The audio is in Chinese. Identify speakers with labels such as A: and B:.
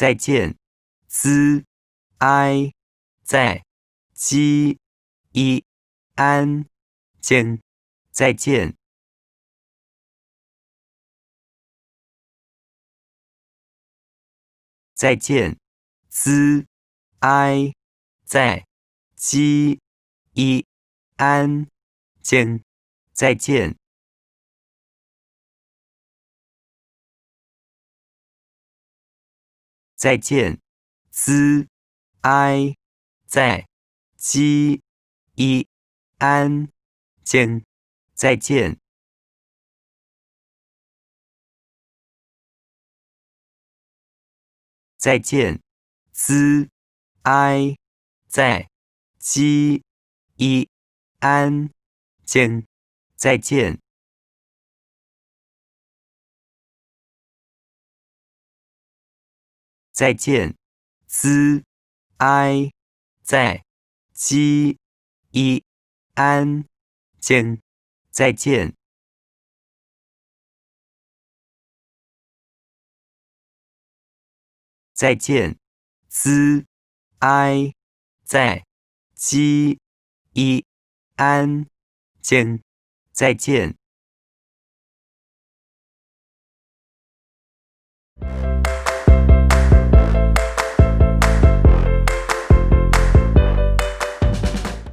A: 再见，z i 在，j i 安间，再见。再见，z i 在，j i 安间，再见。再见，z i 在，j i 安间，再见。再见，z i 在，j i 安间，再见。再见，z i 在，j i 安间，再见。再见，z i 在，j i 安间，再见。